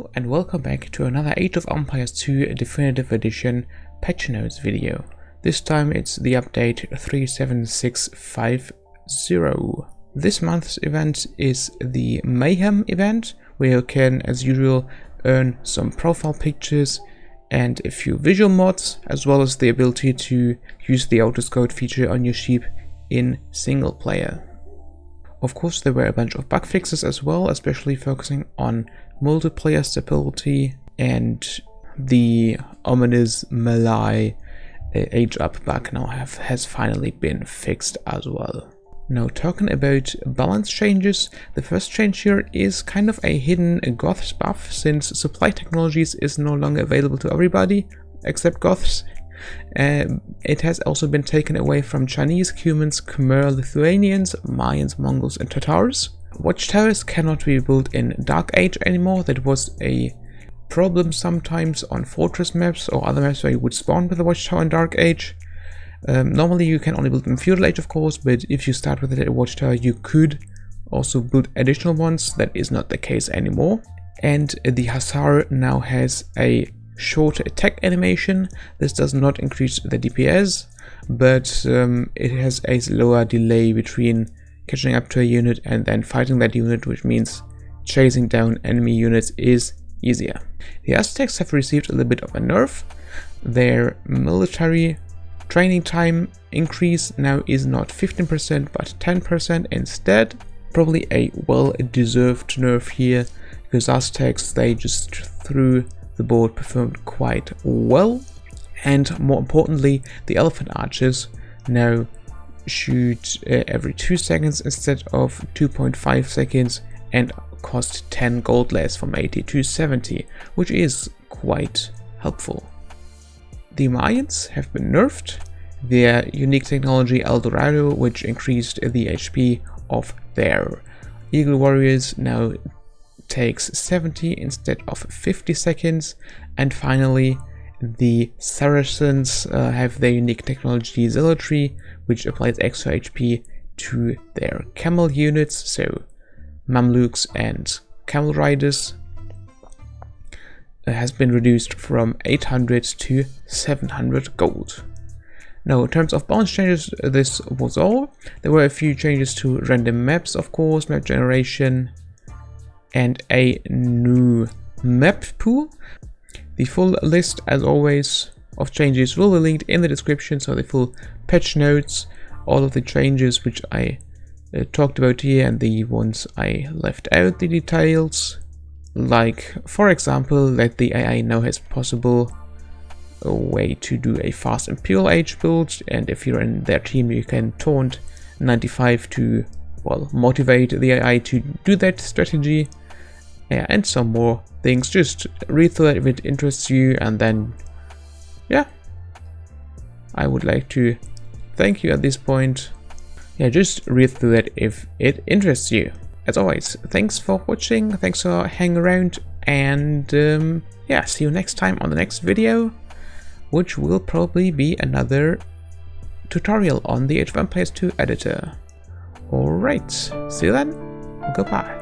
Hello and welcome back to another Age of Empires 2 Definitive Edition patch notes video. This time it's the update 37650. This month's event is the Mayhem event, where you can, as usual, earn some profile pictures and a few visual mods, as well as the ability to use the auto-scout feature on your sheep in single player. Of course, there were a bunch of bug fixes as well, especially focusing on multiplayer stability, and the ominous melee age up bug now has finally been fixed as well. Now, talking about balance changes, the first change here is kind of a hidden Goths buff, since supply technologies is no longer available to everybody except Goths. It has also been taken away from Chinese, Cumans, Khmer, Lithuanians, Mayans, Mongols and Tatars. Watchtowers cannot be built in Dark Age anymore. That was a problem sometimes on fortress maps or other maps where you would spawn with a watchtower in Dark Age. Normally you can only build them in Feudal Age, of course, but if you start with a watchtower you could also build additional ones. That is not the case anymore. And the Hussar now has a shorter attack animation. This does not increase the DPS, but it has a slower delay between catching up to a unit and then fighting that unit, which means chasing down enemy units is easier. The Aztecs have received a little bit of a nerf. Their military training time increase now is not 15% but 10% instead. Probably a well-deserved nerf here, because Aztecs, they just threw the board performed quite well, and more importantly, the elephant archers now shoot every 2 seconds instead of 2.5 seconds and cost 10 gold less, from 80 to 70, which is quite helpful. The Mayans have been nerfed. Their unique technology El Dorado, which increased the HP of their Eagle Warriors, now takes 70 instead of 50 seconds. And finally, the Saracens have their unique technology Zealotry, which applies extra HP to their camel units, so Mamluks and camel riders, has been reduced from 800 to 700 gold. Now, in terms of balance changes, this was all. There were a few changes to random maps, of course, map generation, and a new map pool. The full list, as always, of changes will be linked in the description, so the full patch notes, all of the changes which I talked about here, and the ones I left out the details, like, for example, that the AI now has possible a way to do a fast Imperial Age build, and if you're in their team you can taunt 95 to, well, motivate the AI to do that strategy. Yeah, and some more things. Just read through it if it interests you, and then, yeah, I would like to thank you at this point. Yeah, just read through it if it interests you. As always, thanks for watching, thanks for hanging around, and yeah, see you next time on the next video, which will probably be another tutorial on the Age of Empires 2 editor. Alright, see you then, goodbye.